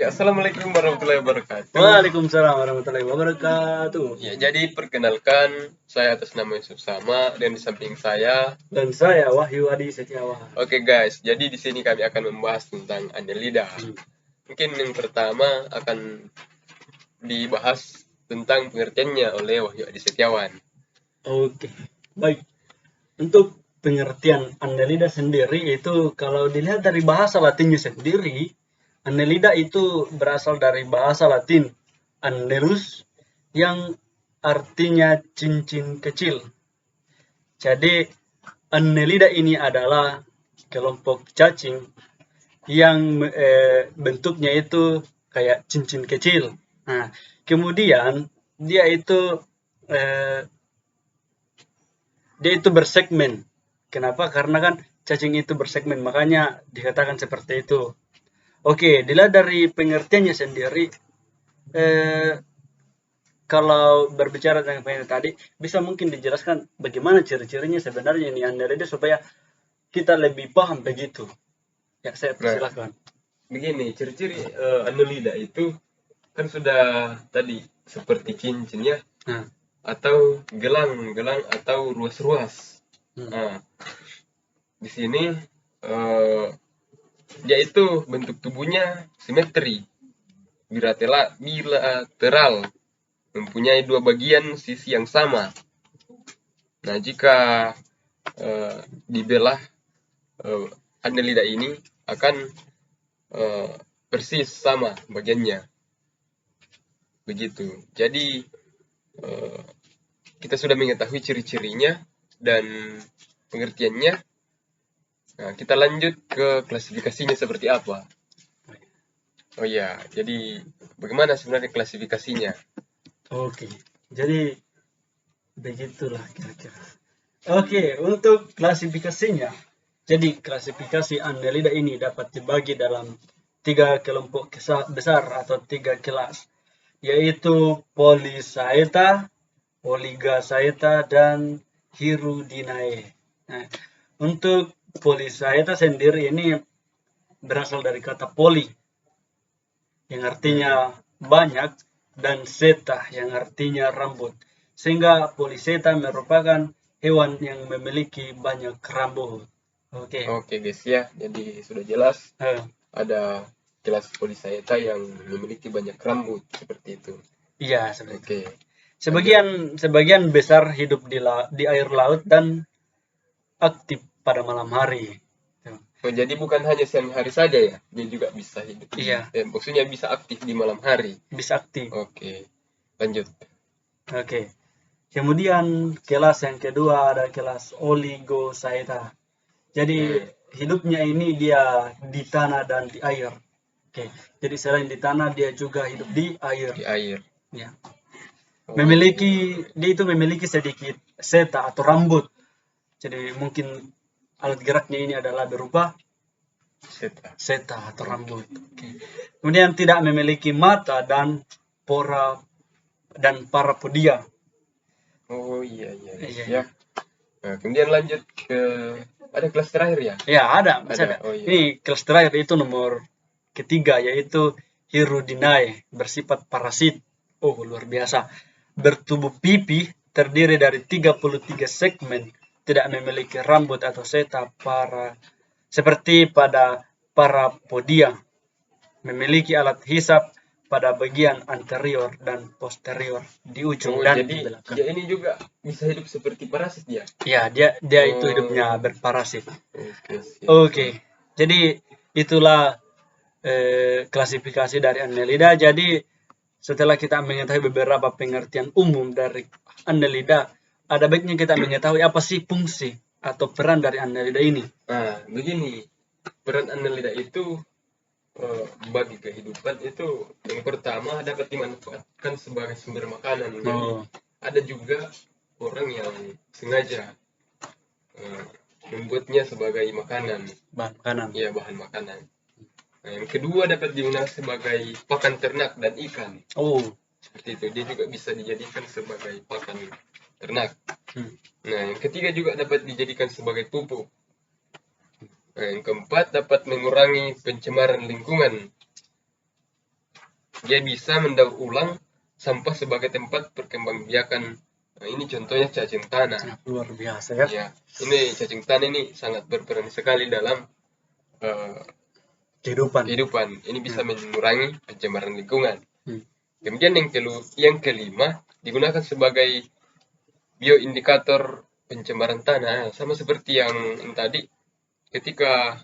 Ya, assalamualaikum warahmatullahi wabarakatuh. Waalaikumsalam warahmatullahi wabarakatuh. Ya, jadi perkenalkan, saya atas nama Yusuf Sama dan di samping saya. Dan saya Wahyu Adi Setiawan. Oke guys, jadi di sini kami akan membahas tentang Annelida. Mungkin yang pertama akan dibahas tentang pengertiannya oleh Wahyu Adi Setiawan. Oke, baik. Untuk pengertian Annelida sendiri itu kalau dilihat dari bahasa Latinnya sendiri, Annelida itu berasal dari bahasa Latin annelus yang artinya cincin kecil. Jadi Annelida ini adalah kelompok cacing yang bentuknya itu kayak cincin kecil. Nah, kemudian dia itu bersegmen. Kenapa? Karena kan cacing itu bersegmen, makanya dikatakan seperti itu. Oke, dilihat dari pengertiannya sendiri, kalau berbicara tentang pengertian tadi, bisa mungkin dijelaskan bagaimana ciri-cirinya sebenarnya ini Annelida supaya kita lebih paham begitu. Ya, saya persilakan. Begini, ciri-ciri Annelida itu kan sudah tadi seperti cincin ya, atau gelang atau ruas-ruas. Nah, di sini dia itu bentuk tubuhnya simetri, bilateral, mempunyai dua bagian sisi yang sama. Nah, jika dibelah Annelida ini akan persis sama bagiannya. Begitu. Jadi kita sudah mengetahui ciri-cirinya dan pengertiannya. Nah, kita lanjut ke klasifikasinya seperti apa. Oh ya, jadi bagaimana sebenarnya klasifikasinya? Oke, jadi begitulah kira-kira. Oke, untuk klasifikasinya. Jadi klasifikasi Annelida ini dapat dibagi dalam 3 kelompok besar atau 3 kelas, yaitu Polychaeta, Oligochaeta, dan Hirudinae. Nah, untuk Polychaeta sendiri ini berasal dari kata poli, yang artinya banyak, dan seta yang artinya rambut. Sehingga Polychaeta merupakan hewan yang memiliki banyak rambut. Oke guys ya, jadi sudah jelas ada kelas Polychaeta yang memiliki banyak rambut seperti itu. Iya, seperti itu. Sebagian besar hidup di air laut dan aktif pada malam hari. Oh, jadi bukan hanya siang hari saja ya, dia juga bisa hidup. Iya. Maksudnya bisa aktif di malam hari. Bisa aktif. Oke, lanjut. Oke. Kemudian kelas yang kedua ada kelas Oligochaeta. Jadi hidupnya ini dia di tanah dan di air. Oke. Jadi selain di tanah dia juga hidup di air. Di air. Ya. Dia itu memiliki sedikit seta atau rambut. Jadi mungkin alat geraknya ini adalah berupa seta atau rambut. Kemudian tidak memiliki mata dan parapodia. Oh iya. Ya. Nah, kemudian lanjut ke ada kelas terakhir ya? Ya, ada. Oh, iya. Ini kelas terakhir itu nomor ketiga, yaitu Hirudinae, bersifat parasit. Oh, luar biasa. Bertubuh pipih, terdiri dari 33 segmen, tidak memiliki rambut atau seta seperti pada parapodia. Memiliki alat hisap pada bagian anterior dan posterior di ujung dan di belakang. Dia ini juga bisa hidup seperti parasit ya? Ya, dia itu hidupnya berparasit. Oke. Jadi itulah klasifikasi dari Annelida. Jadi setelah kita mengetahui beberapa pengertian umum dari Annelida, ada baiknya kita mengetahui apa sih fungsi atau peran dari Annelida ini. Nah, begini, peran Annelida itu bagi kehidupan itu yang pertama dapat dimanfaatkan sebagai sumber makanan. Jadi ada juga orang yang sengaja membuatnya sebagai makanan. Bahan makanan. Iya, bahan makanan. Nah, yang kedua dapat digunakan sebagai pakan ternak dan ikan. Oh, seperti itu. Dia juga bisa dijadikan sebagai pakan ternak. Nah, yang ketiga juga dapat dijadikan sebagai pupuk. Nah, yang keempat dapat mengurangi pencemaran lingkungan. dia bisa mendaur ulang sampah sebagai tempat perkembangbiakan. Nah, ini contohnya cacing tanah. Luar biasa ya. Ya, ini cacing tanah ini sangat berperan sekali dalam Kehidupan. Ini bisa mengurangi pencemaran lingkungan. Hmm. Kemudian yang kelima digunakan sebagai bioindikator pencemaran tanah, sama seperti yang tadi. Ketika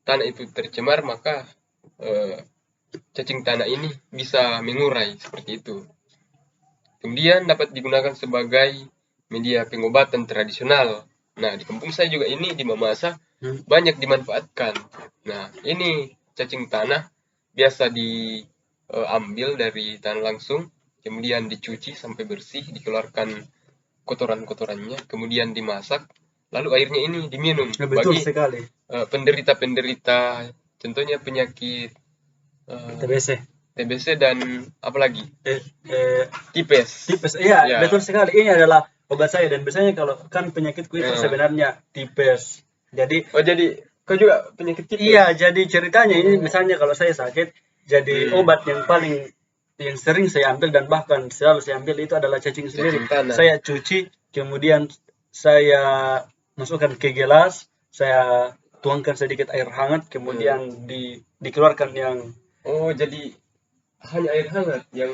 tanah itu tercemar, maka cacing tanah ini bisa mengurai seperti itu. Kemudian dapat digunakan sebagai media pengobatan tradisional. Nah, di kampung saya juga ini di Mamasa banyak dimanfaatkan. Nah, ini cacing tanah biasa diambil dari tanah langsung, kemudian dicuci sampai bersih, dikeluarkan kotoran-kotorannya, kemudian dimasak, lalu airnya ini diminum. Betul bagi sekali. Penderita-penderita, contohnya penyakit TBC dan apa lagi? Tipes. Iya, Ya. betul sekali. Ini adalah obat saya, dan biasanya kalau kan penyakitku itu sebenarnya tipes. Jadi kau juga penyakit tipes? Iya, jadi ceritanya ini misalnya kalau saya sakit, jadi obat yang sering saya ambil dan bahkan selalu saya ambil itu adalah cacing sendiri. Saya cuci, kemudian saya masukkan ke gelas, saya tuangkan sedikit air hangat, kemudian dikeluarkan yang jadi hanya air hangat yang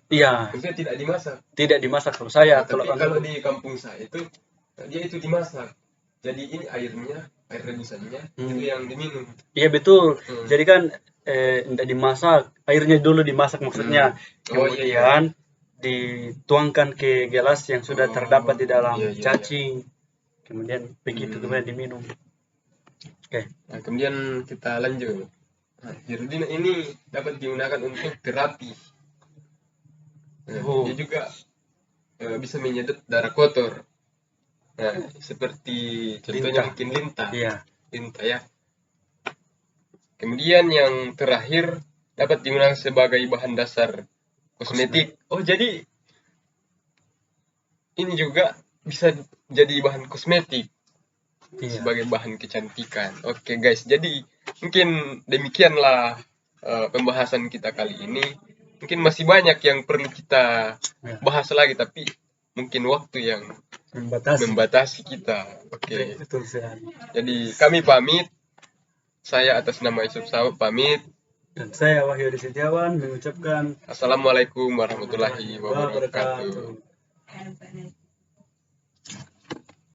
iya. Maksudnya tidak dimasak. Tidak dimasak kalau saya. Kalau di kampung saya itu dia itu dimasak. Jadi ini air rebusannya itu yang diminum. Iya betul. Jadi kan tidak dimasak, airnya dulu dimasak maksudnya. Kemudian dituangkan ke gelas yang sudah terdapat di dalam cacing. Kemudian begitu kemudian diminum. Oke. Nah, kemudian kita lanjut. Nah, hirudina ini dapat digunakan untuk terapi. Dia juga bisa menyedot darah kotor. Nah, seperti contohnya mungkin lintah. Iya. Lintah ya. Kemudian yang terakhir dapat digunakan sebagai bahan dasar kosmetik. Oh, jadi ini juga bisa jadi bahan kosmetik. Iya. Sebagai bahan kecantikan. Oke guys, jadi mungkin demikianlah pembahasan kita kali ini. Mungkin masih banyak yang perlu kita bahas lagi, tapi mungkin waktu yang membatasi kita. Oke. Betul sekali. Jadi kami pamit. Saya atas nama Yusuf Sawab pamit. Dan saya Wahyu Setiawan mengucapkan Assalamualaikum warahmatullahi wabarakatuh.